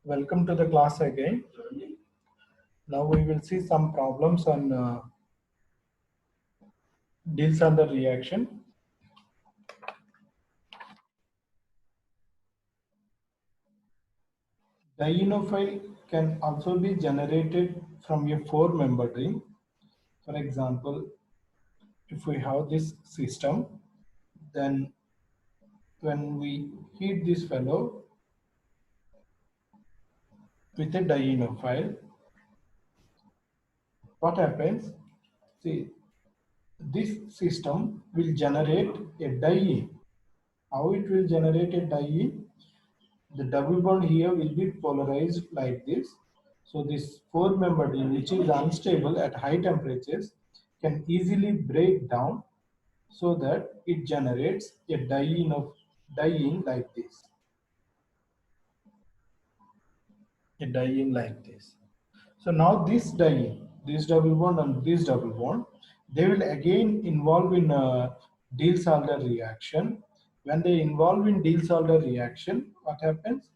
Welcome to the class again. Now we will see some problems on Diels-Alder reaction. Dienophile can also be generated from a four-membered ring. For example, if we have this system, then when we heat this fellow with a dienophile, what happens? See, this system will generate a diene. How it will generate a diene? The double bond here will be polarized like this. So this four-membered ring, which is unstable at high temperatures, can easily break down so that it generates a diene like this. A diene like this. So now this diene, this double bond and this double bond, they will again involve in a Diels-Alder reaction. When they involve in Diels-Alder reaction, what happens?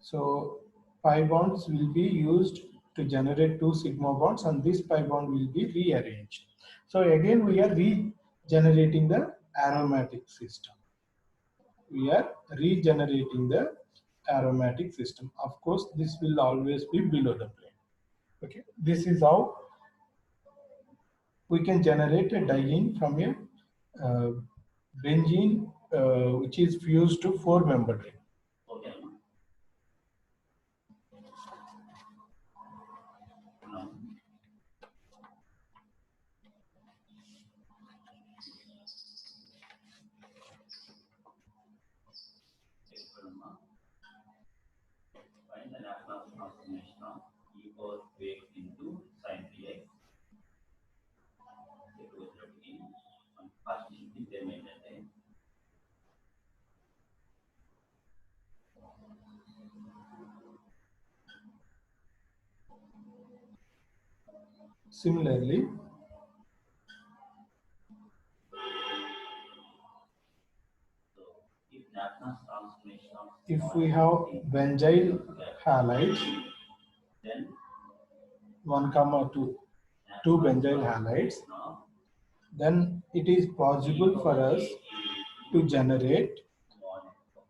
So pi bonds will be used to generate two sigma bonds, and this pi bond will be rearranged. So again we are regenerating the aromatic system. We are regenerating the aromatic system. Of course, this will always be below the plane. Okay, this is how we can generate a diene from a benzene which is fused to four-membered ring. Find the Laplace transformation of e power base into sin px. First implemented. Similarly, if we have benzyl halides, 2 benzyl halides, then it is possible for us to generate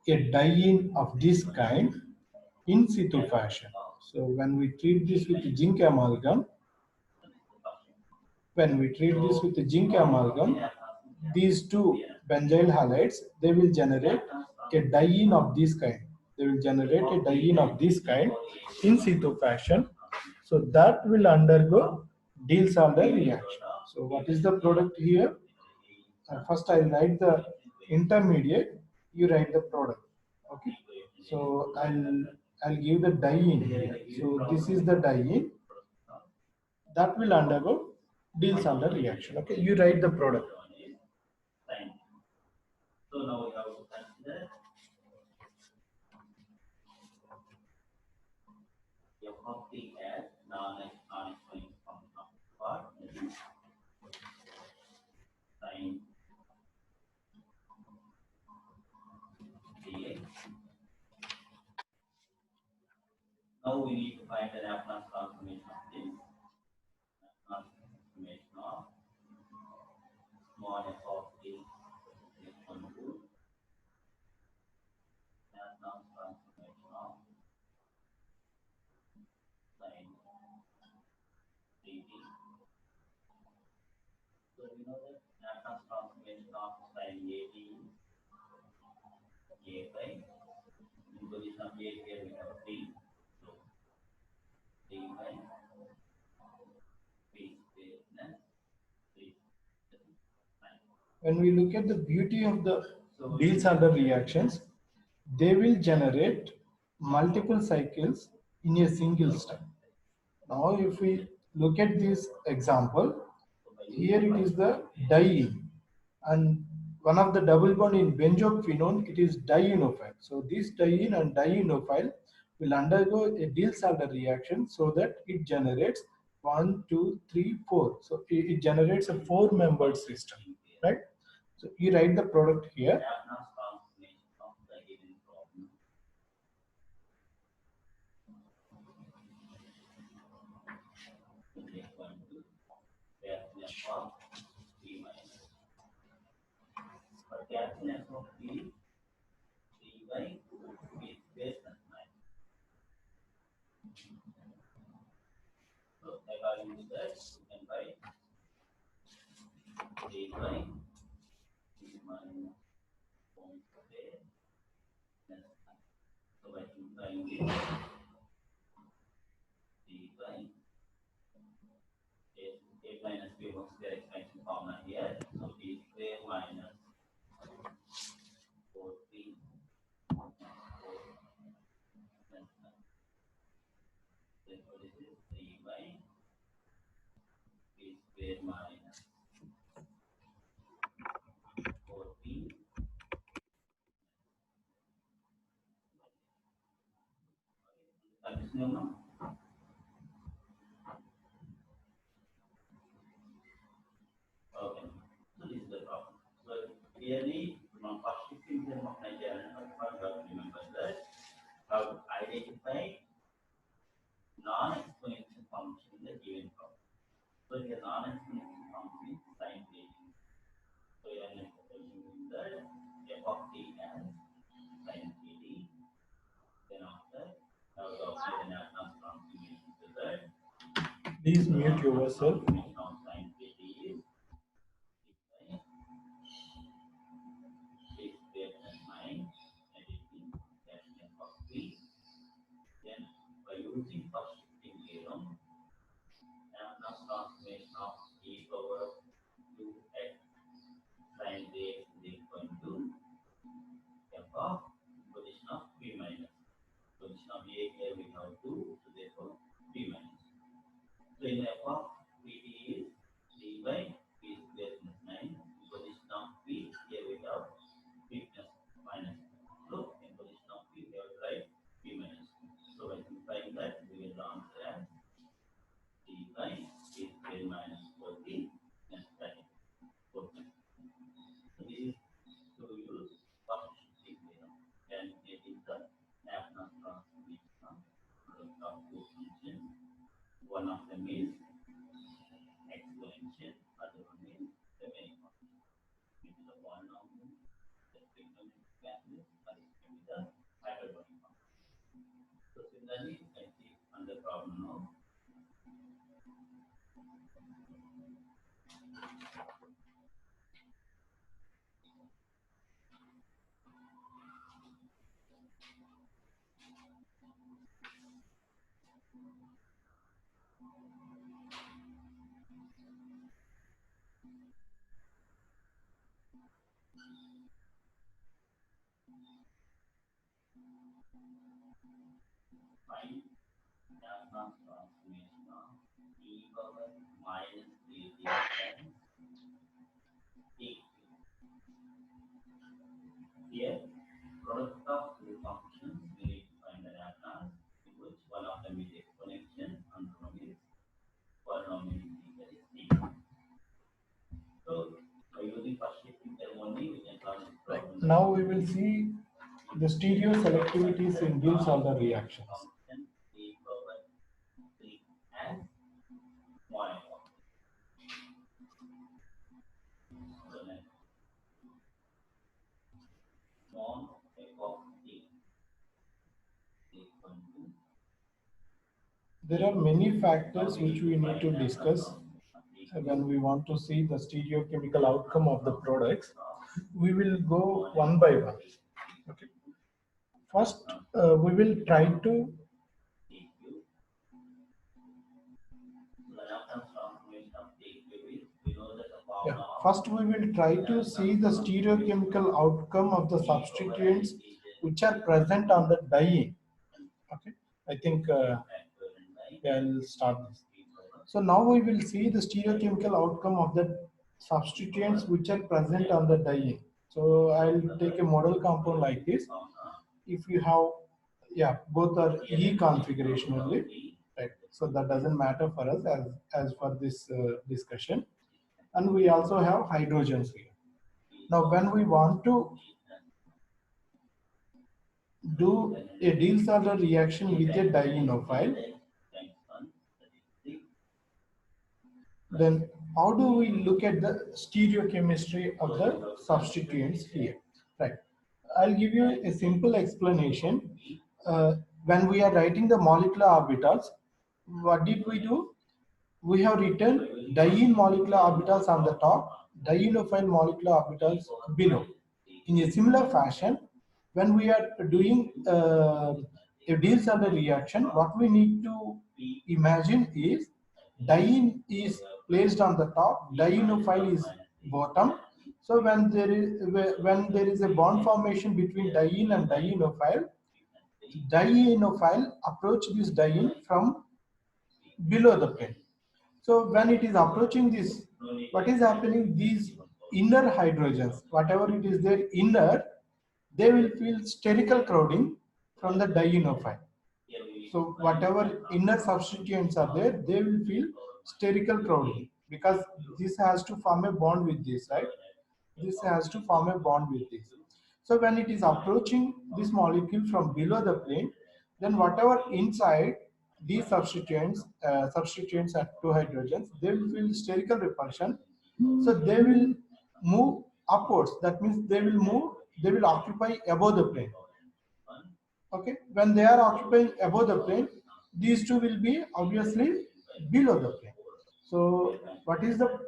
a diene of this kind in situ fashion. So when we treat this with zinc amalgam, these two benzyl halides, they will generate a diene of this kind. They will generate a diene of this kind in situ fashion. So that will undergo Diels-Alder reaction. So what is the product here? First I'll write the intermediate, you write the product. Okay. So I'll give the diene here. So this is the diene that will undergo Diels-Alder reaction. Okay, you write the product. So now we have to consider f of t as non-exponential function of part sin dx. Now we need to find the Laplace transformation of this. Laplace transformation of small f of t is equal to Laplace transformation of sin dt. So we know that Laplace transformation of sin dt is a by in position of a here we have 3. So 3 by p square plus 3. When we look at the beauty of the Diels-Alder reactions, they will generate multiple cycles in a single step. Now if we look at this example, here it is the diene, and one of the double bond in benzophenone, it is dienophile. So this diene and dienophile will undergo a Diels-Alder reaction so that it generates 1, 2, 3, 4. So it generates a four-membered system, right? So you write the product here. of P minus. For captain f of P, 3 by P square plus 9. So according to that, you can write 3 by P minus 1 square plus 9. So by simplifying this, 3 by A minus B whole square expansion formula here. So P square minus 4P plus 4 plus 9. Therefore, this is 3 by P square minus 4P. Understand now? Okay. So this is the problem. So clearly, from first shifting term of Nigerian, I got to remember that how to identify non-exponential function in the given problem. So here non-exponential function is sin varying. So here I'm assuming that f of t as sin kd. Then after, now the option Laplace transformation to that. Please mute yourself. Transformation of sin kd is P square plus 9 editing that f of t. Then by using first shifting theorem, Laplace transformation of e power 2x sin kx is equal to f of position of p minus. Position of a here we have 2, so therefore p minus. So in f of pt is 3 by p square plus 9. In position of p here we have p plus minus. So in position of p we have to write p minus. So by simplifying that we will answer as 3 by p square minus 4p plus 9. So this is to use first shifting theorem. And it is the Laplace transformation of two functions. One of them is exponential, other one is the many function. It is a polynomial, the trigonometric calculus, or it can be the hyperbolic function. So similarly, you can see on the problem now. Find Laplace transformation of e power minus 3t times t. Here, product of two functions, we need to find the Laplace, in which one of them is exponential and one is polynomial, that is t. So by using first shifting theorem only, we can solve this problem. Now we will see the stereo selectivities in Gibbs-Adler reactions. Function e power 3 as small f of t. So then small f of t is equal to There are many factors which we need to discuss when we want to see the stereochemical outcome of the products. We will go one by one. Okay. First, we will try to t cube. So the Laplace transformation of t cube is, we know that the formula of first we will try to see the stereochemical outcome of the substituents which are present on the dyeing. Okay, I think I'll start this. So now we will see the stereochemical outcome of the substituents which are present on the dyeing. So I'll take a model compound like this. If you have, yeah, both are E configuration only, right? So that doesn't matter for us as for this discussion. And we also have hydrogens here. Now, when we want to do a Diels-Alder reaction with a dienophile, then how do we look at the stereochemistry of the substituents here? Right. I'll give you a simple explanation. When we are writing the molecular orbitals, what did we do? We have written diene molecular orbitals on the top, dienophile molecular orbitals below. In a similar fashion, when we are doing a Diels-Alder reaction, what we need to imagine is diene is placed on the top, dienophile is bottom. So when there is a bond formation between diene and dienophile, dienophile approach this diene from below the plane. So when it is approaching this, what is happening? These inner hydrogens, whatever it is there inner, they will feel sterical crowding from the dienophile. So whatever inner substituents are there, they will feel sterical crowding because this has to form a bond with this, right? This has to form a bond with this. So when it is approaching this molecule from below the plane, then whatever inside these substituents are two hydrogens, they will feel sterical repulsion. So they will move upwards. That means they will occupy above the plane. Okay, when they are occupying above the plane, these two will be obviously below the plane. So what is the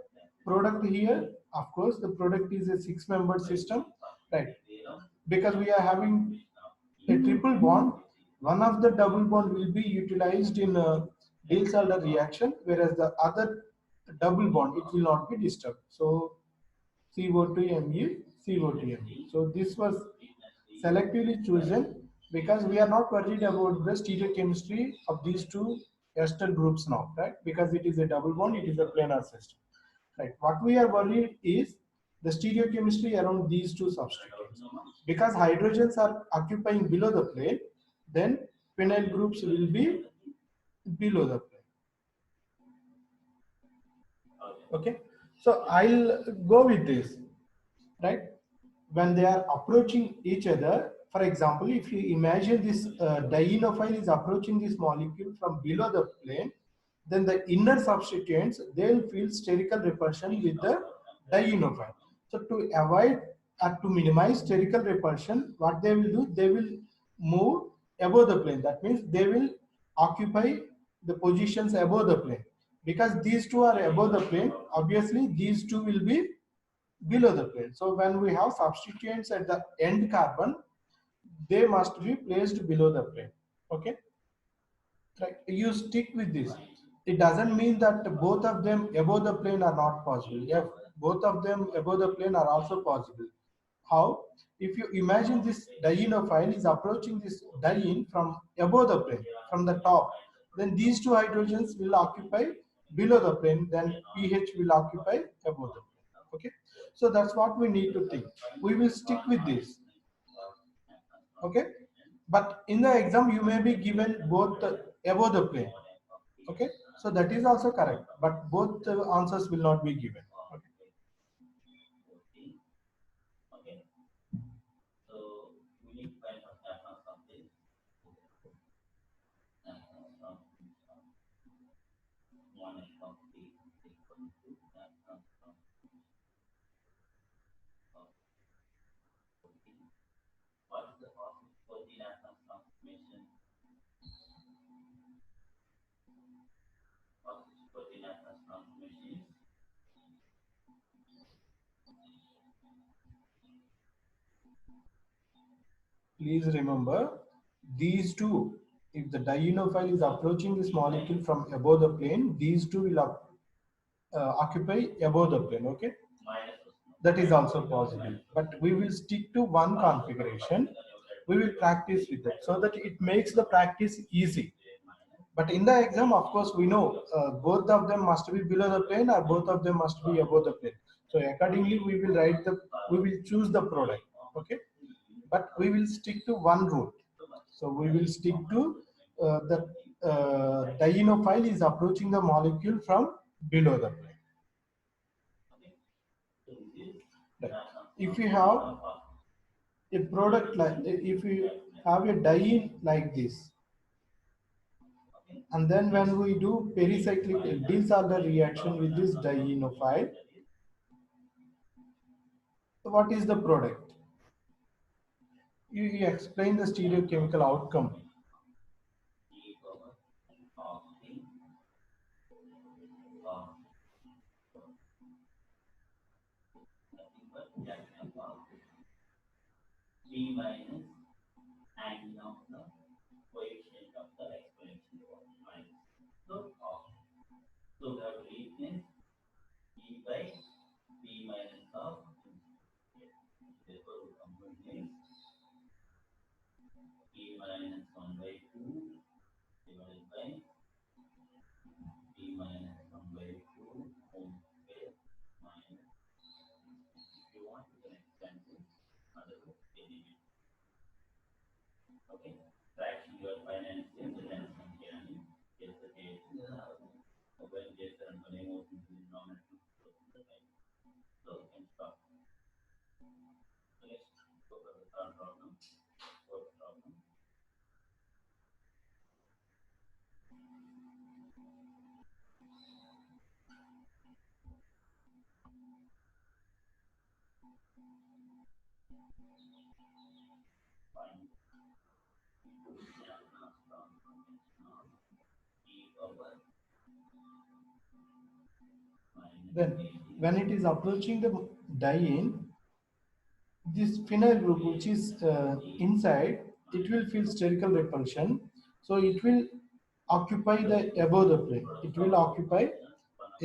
product here? Of course, the product is a six-membered system, right? Because we are having a triple bond, one of the double bond will be utilized in a Diels-Alder reaction, whereas the other double bond, it will not be disturbed. So CO2Me, CO2Me. So this was selectively chosen because we are not worried about the stereochemistry of these two ester groups now, right? Because it is a double bond, it is a planar system, right? What we are worried is the stereochemistry around these two substituents. Because hydrogens are occupying below the plane, then phenyl groups will be below the plane. Okay, so I'll go with this, right? When they are approaching each other, for example, if you imagine this dienophile is approaching this molecule from below the plane, then the inner substituents, they'll feel sterical repulsion with the dienophile. So to avoid or to minimize sterical repulsion, what they will do, they will move above the plane. That means they will occupy the positions above the plane. Because these two are above the plane, obviously these two will be below the plane. So when we have substituents at the end carbon, they must be placed below the plane. Okay, right? You stick with this. It doesn't mean that both of them above the plane are not possible. Yeah, both of them above the plane are also possible. How? If you imagine this dienophile is approaching this diene from above the plane, from the top, then these two hydrogens will occupy below the plane, then pH will occupy above the plane. Okay, so that's what we need to think. We will stick with this. Okay, but in the exam you may be given both above the plane. Okay, so that is also correct, but both answers will not be given. Okay. Okay. So we need to find what happens from this. One is from the equal to that comes from what is the process for the Laplace transformation? Process for the Laplace transformation is Please remember these two, if the dienophile is approaching this molecule from above the plane, these two will occupy above the plane. Okay, minus that is also possible, but we will stick to one configuration. We will practice with it so that it makes the practice easy. But in the exam, of course, we know both of them must be below the plane or both of them must be above the plane. So accordingly, we will choose the product. Okay, but we will stick to one rule. So we will stick to the dienophile is approaching the molecule from below the plane. Right. If you have a product like, if you have a diene like this, And then when we do pericyclic disorder reaction with this dienophile, what is the product? You explain the stereochemical outcome. E power of the of nothing but reaction of B minus and of the coefficient of the exponential of minus. So of so we have to replace E by B minus of therefore we compute E minus 1 by 2 divided by B minus 1 by 2 whole square minus if you want you can extend to other element. Okay, fraction your financial then సంఖ్యని చేస్తే mobile చేస్తారనుకోని ఏమవుతుంది nomination so you can stop. So let's go for the third problem. Fourth problem. Find Laplace transformation of e power Then when it is approaching the diene, this phenyl group which is inside, it will feel spherical repulsion, so it will occupy the above the plane. It will occupy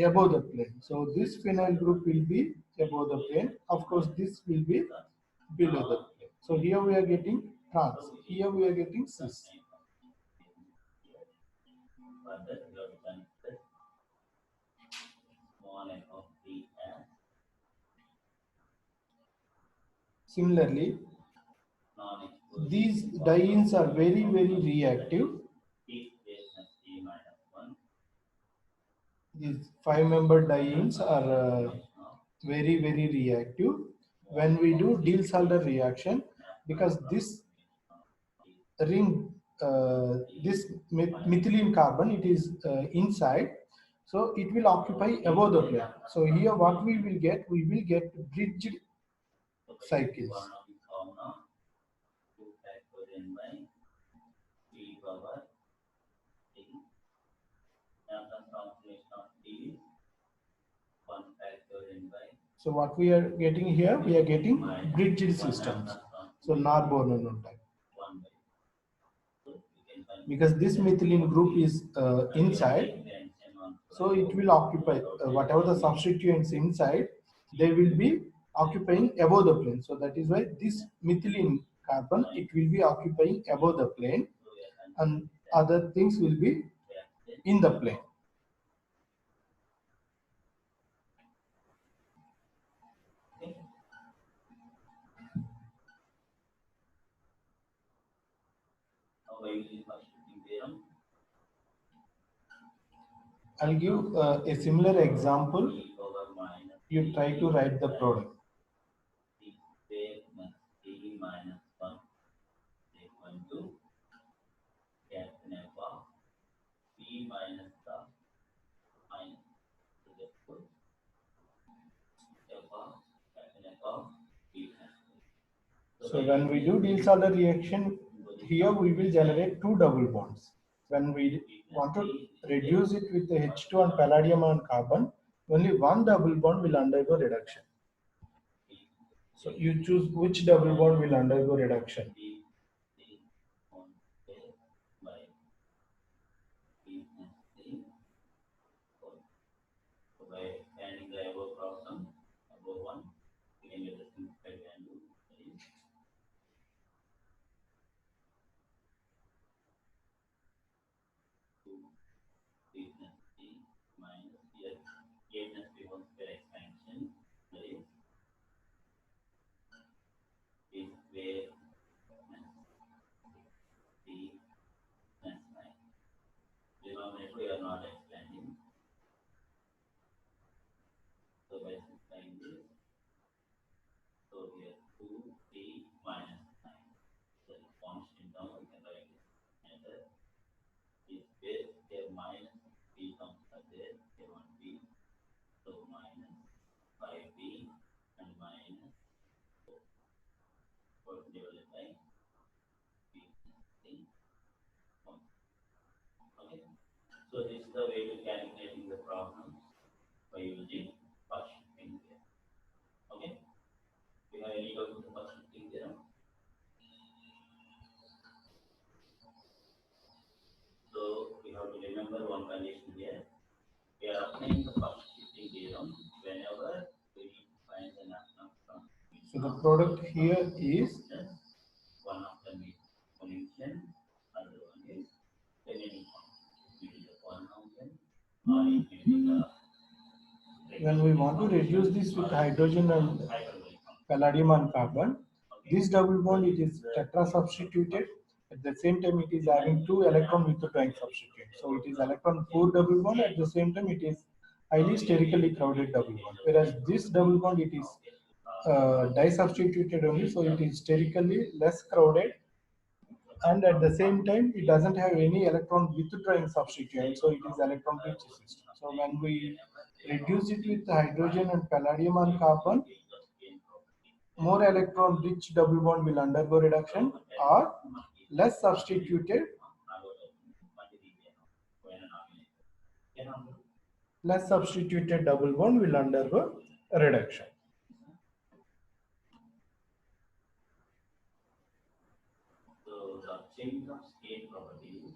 above the plane. So this phenyl group will be above the plane. Of course, this will be below the plane. So here we are getting trans. Here we are getting cis. further you have to consider small f of t as Similarly, non-exposed these dienes are very reactive. t square plus t minus 1 These 5-member dienes are very reactive when we do Diels-Alder reaction, because this ring, this methylene carbon, it is inside, so it will occupy above the plane. So here what we will get bridged cycles. formula 2 factorial by e power t Laplace transformation of t is 1 factorial by So what we are getting here, we are getting bridged systems. So Narbonne type. 1 by so you can find Because this methylene group is inside, so it will occupy whatever the substituents inside, they will be occupying above the plane. So that is why this methylene carbon, it will be occupying above the plane, and other things will be in the plane. now by using substituting theorem I'll give a similar example. e power minus You try to write the product. t square plus t minus 1 is equal to capital F of p minus the minus so therefore F of capital F of p plus So when we do Diels-Alder reaction, here we will generate 2 double bonds. When we want to reduce it with the H2 and palladium and carbon, only 1 double bond will undergo reduction. So you choose which double bond will undergo reduction. p on square by p plus c whole. So by expanding the above problem above 1 we can get the simplified value that is 2 p plus c minus here a plus b whole square expansion that is p square So this is the way to calculating the problem by using first shifting theorem. Okay. We have any doubt with the first shifting theorem? So we have to remember one condition here. We are applying the first shifting theorem whenever we need to find the national from. So the product here is one of them is exponential, other one is remaining function. It is a polynomial or it may be the when we want to reduce this with hydrogen and hyperbolic function. palladium and carbon, this double bond it is tetra substituted. At the same time, it is having two electron withdrawing substituent. So it is electron poor double bond. At the same time, it is highly sterically crowded double bond. Whereas this double bond it is disubstituted only, so it is sterically less crowded. And at the same time, it doesn't have any electron withdrawing substituent, so it is electron rich system. So when we reduce it with hydrogen and palladium and carbon, more electron rich double bond will undergo reduction, or less substituted double bond will undergo reduction. So the change of state properties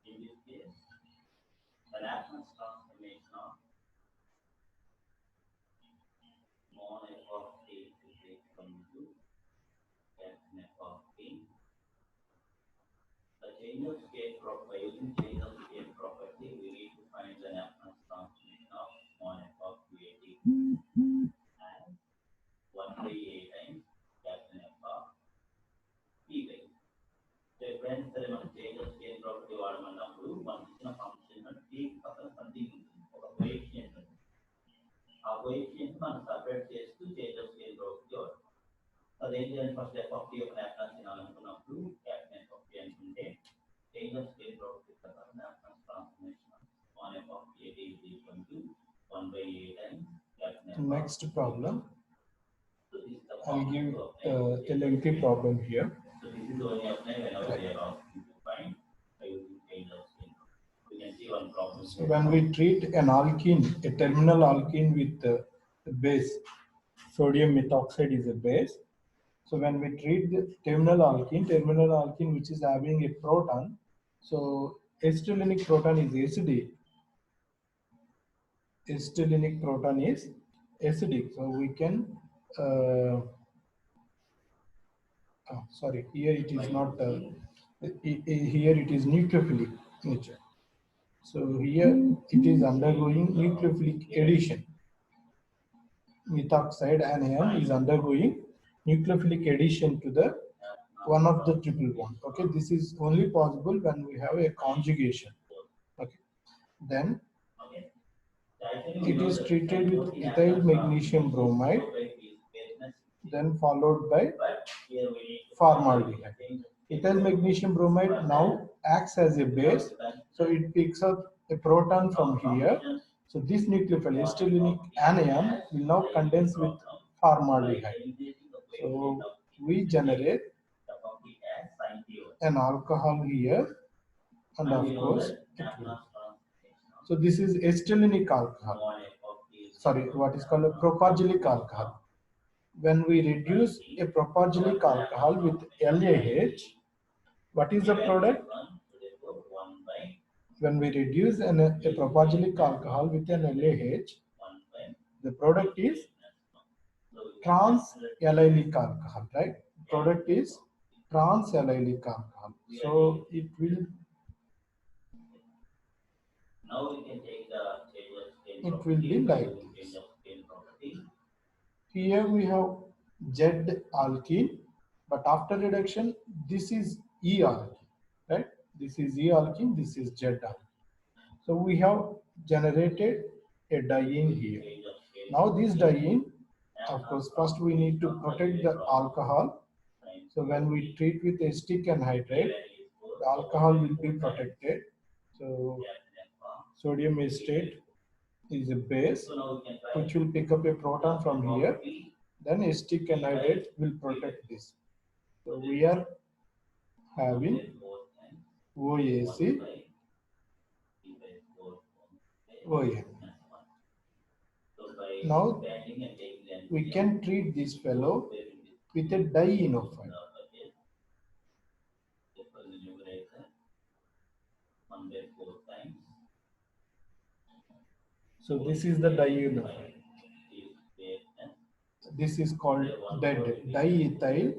in this case, the Laplace transformation of small f of t is equal to captain f of t. The change of state property, using change of state property, we need to find the Laplace transformation of small f of t as 1 by a times captain f of t by. So ఎప్పుడైనా సరే మనం change of scale property వాడమన్నప్పుడు మనకి ఇచ్చిన function tea పక్కన something ఉంటుంది, ఒక coefficient ఉంటుంది. ఆ కోఎఫిషియంట్ మనం సపరేట్ చేస్తూ చేంజ్ ఆఫ్ స్కేల్ ప్రాపర్టీ వాడతాం. అదేం చేయాలి, ఫస్ట్ ఎఫ్ ఆఫ్ టీ ఒక లాప్లాస్ తినాలనుకున్నప్పుడు క్యాపిటల్ ఎఫ్ ఆఫ్ టీ అనుకుంటే చేంజ్ ఆఫ్ స్కేల్ ప్రాపర్టీ ప్రకారం Laplace transformation on F of T is equal to 1 by a times captain f. Next problem. So this is the I'll give formula a lengthy problem here. So this is only applied whenever they are asking to find by using change of state. You can see one problem. So when we treat an alkene, a terminal alkene with the base, sodium methoxide is a base. So when we treat the terminal alkene which is having a proton, so acetylenic proton is acid. Acetylenic proton is acidic. So we can sorry, here it is not here it is nucleophilic nature. So here it is undergoing nucleophilic addition. Methoxide anion is undergoing nucleophilic addition to the one of the triple bond. Okay, this is only possible when we have a conjugation. Okay, then it is treated with ethyl magnesium bromide, then followed by formaldehyde. Ethyl magnesium bromide now acts as a base, so it picks up a proton from here. So this nucleophile acetylenic anion will now condense with formaldehyde. So we generate an alcohol here, and of course it will. So this is acetylenic alcohol. Sorry, what is called a propargylic alcohol. When we reduce a propargylic alcohol with LaH, what is the product? When we reduce a propargylic alcohol with an LaH, the product is trans-allylic alcohol, right? Product is trans-allylic alcohol. So it will. Now we can take the change of scale. It will be like this. Here we have Z alkene, but after reduction, this is E alkene, right? This is E alkene, this is Z alkene. So we have generated a diene here. Now this diene, of course, first we need to protect the alcohol. So when we treat with acetic anhydride, the alcohol will be protected. So sodium acetate is a base which will pick up a proton from here. then acetic anhydride will protect this. So we are having OAC, ON. Now we can treat this fellow with a dienophile. So this is the dienophile. This is called diethyl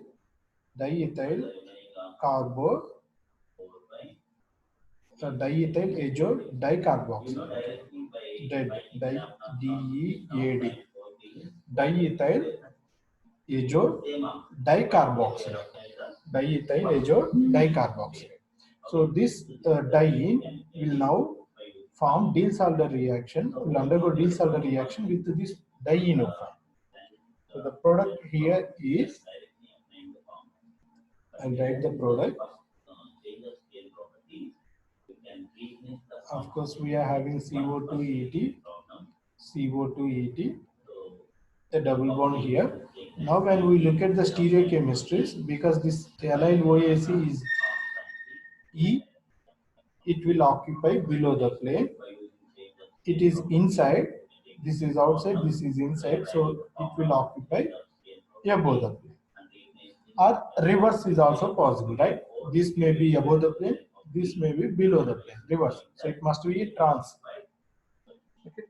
carbo diethyl azure dicarboxylate. Dead DEAD diethyl azure dicarboxylate. Diethyl azure dicarboxylate. So this diene will now form Diels-Alder reaction, will undergo Diels-Alder reaction with this dienophile. So the product here is, I'll write the product. Of course, we are having CO2 ET, a double bond here. Now, when we look at the stereochemistries, because this allyl OAC is E, it will occupy below the plane. It is inside, this is outside, this is inside, so it will occupy above the plane. Or reverse is also possible, right? This may be above the plane, this may be below the plane, reverse. So it must be a trans. Okay.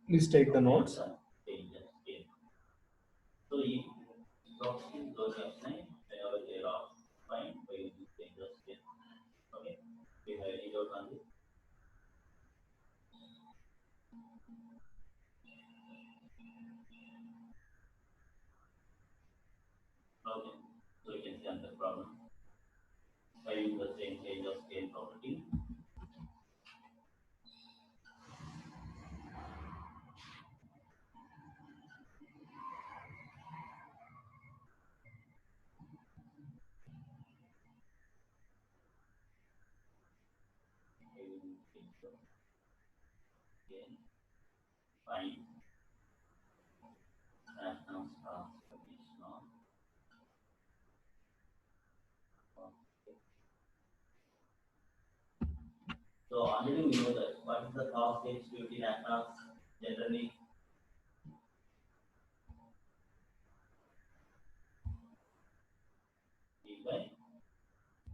Please take the notes. Okay, so you can see another problem. By using the same change of scale property. Find Laplace transformation. So already we know that what is the cost HQT Laplace generally. P by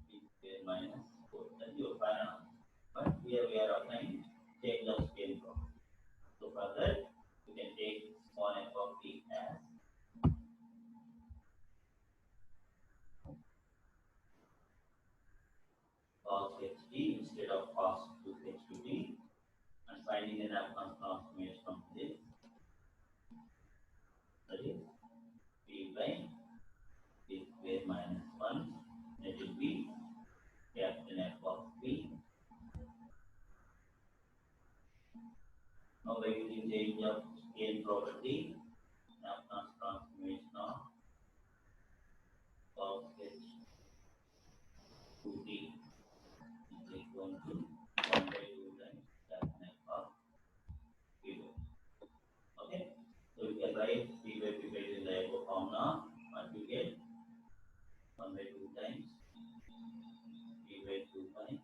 P square minus 4. That is your final. But here we are applying change of scale property. So for that, you can take small f of t as cos ht instead of cos 2ht, and finding the Laplace transformation from this. That is P by P square minus 1. That will be capital F of P. Now by using change of scale property, Laplace transformation of cos h 2t is equal to 1 by 2 times capital F of P. Okay, so you can write P by in the above formula. What you get? 1 by 2 times P by 2 by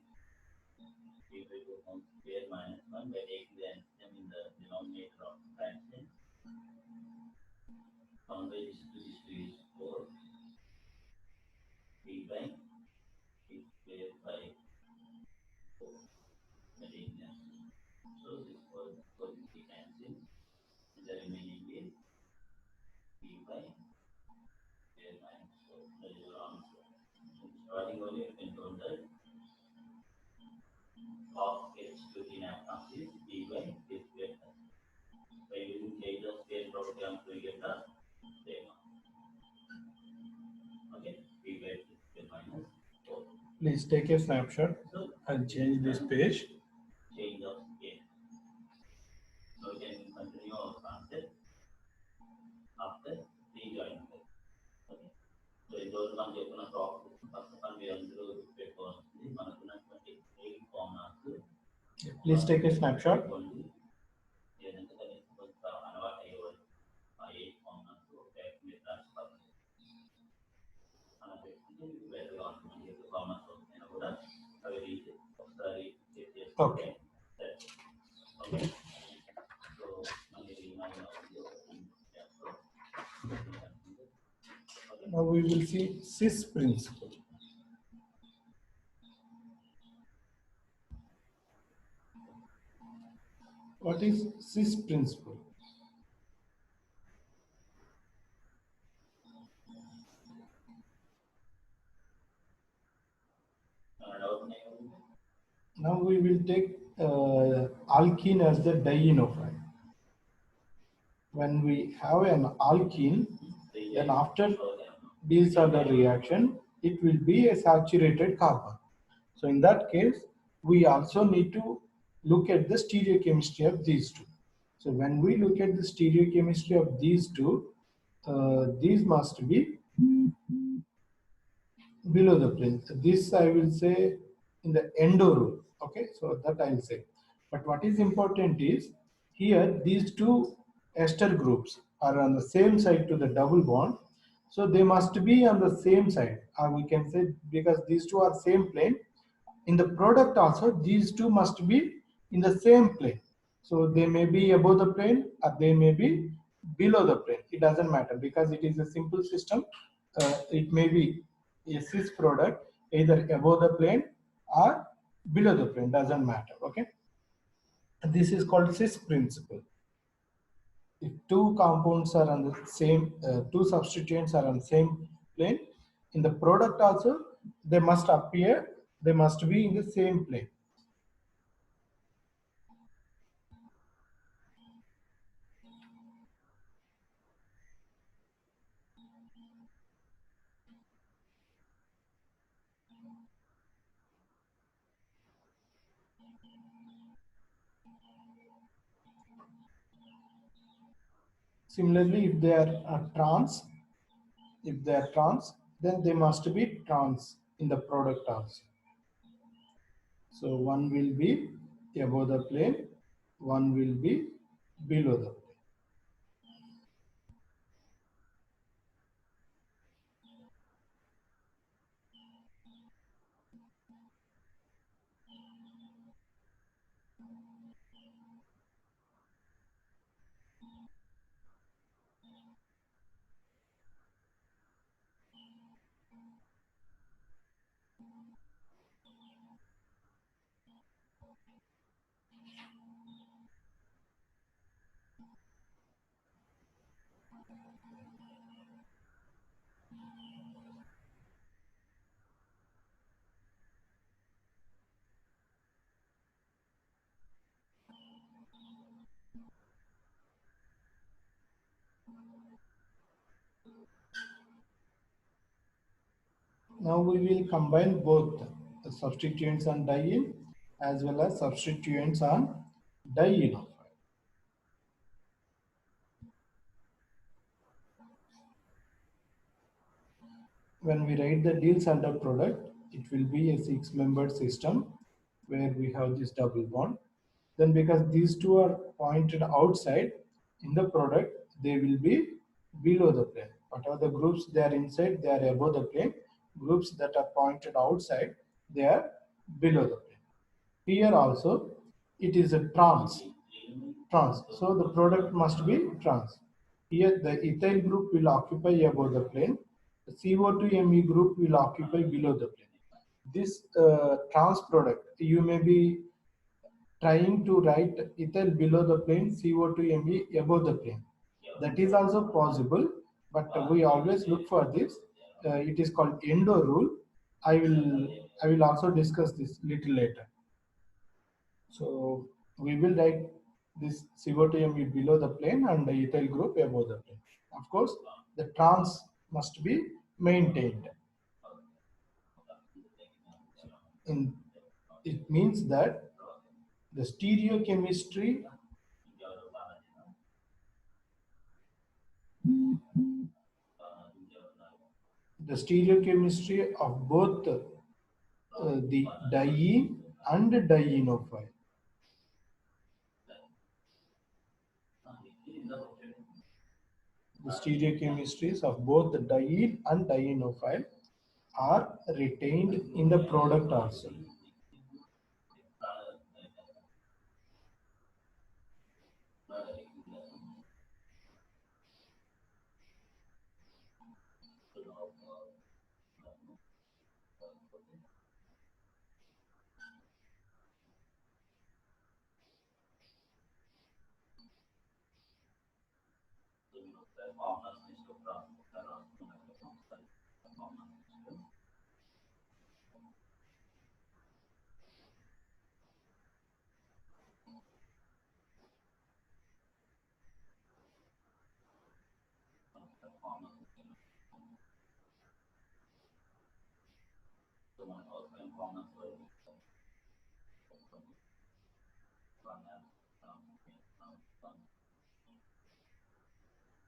P by 2 whole square minus 1 by taking the LCM in the denominator of fraction. 1 by this 2 is 4. P by P square by 4. So this was the cancel. The remaining is P by square minus 4. That is your answer. Starting only you can know that cos h to the Laplace is P by P square. By using change of scale program to get the same. Okay, P by P square minus 4. Please take a snapshot. I'll change this page. Change of scale. So we can continue our concept after rejoining. Okay. So in those one you can talk. First of all, we are going to prepare the మనకున్నటువంటి 8 formulas. Please take a snapshot. Okay. Okay. So, Now we will see CIS principle. What is CIS principle? Now we will take alkene as the dienophile. When we have an alkene, then after Diels order reaction, it will be a saturated carbon. So in that case, we also need to look at the stereochemistry of these two. So when we look at the stereochemistry of these two, these must be below the plane. This I will say in the endo rule. Okay, so that I will say. But what is important is here these two ester groups are on the same side to the double bond. So they must be on the same side, or we can say because these two are same plane. In the product also, these two must be in the same plane. So they may be above the plane or they may be below the plane. It doesn't matter because it is a simple system. It may be a cis product either above the plane or below the plane, doesn't matter. Okay. This is called cis principle. If two compounds are on the same, two substituents are on the same plane, in the product also, they must appear, they must be in the same plane. Similarly, if they are trans, then they must be trans in the product also. So one will be above the plane, one will be below the plane. Now we will combine both the substituents on diene as well as substituents on dienophile. When we write the Diels-Alder product, it will be a six-membered system where we have this double bond. Then because these two are pointed outside in the product, they will be below the plane. Whatever the groups they are inside, they are above the plane. Groups that are pointed outside, they are below the plane. Here also, it is a trans. So the product must be trans. Here the ethyl group will occupy above the plane. The CO2 Me group will occupy below the plane. This trans product, you may be trying to write ethyl below the plane, CO2 Me above the plane. That is also possible, but we always look for this. It is called endo rule. I will also discuss this little later. So we will write this CO2 Me below the plane and the ethyl group above the plane. Of course, the trans must be maintained. It means that the stereochemistry of both the diene and dienophile. The stereochemistries of both the diene and dienophile are retained in the product also. the formless histogram around the formless histogram. The formless histogram. So one also in formless will run as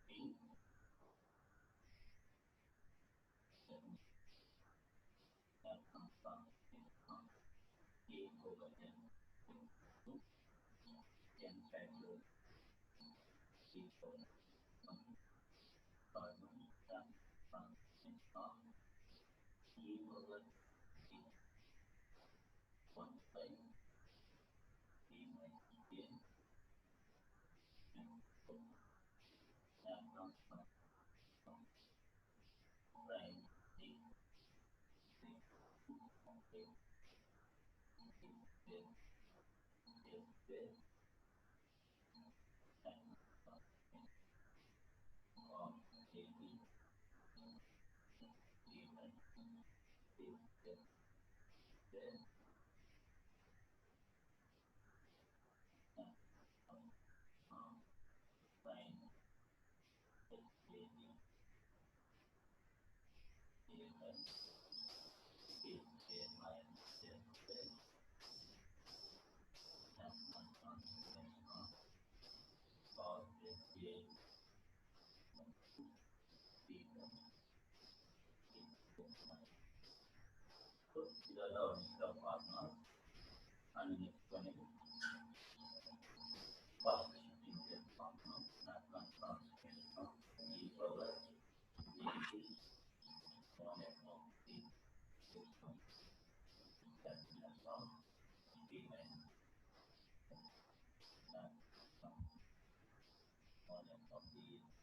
B that comes from A over n factor A over carbon that from E over C 1 by B minus B and that comes from prime D the partner and next one is first shifting partner that comes from E over AC 1 of the system that minus of B minus that comes 1 of the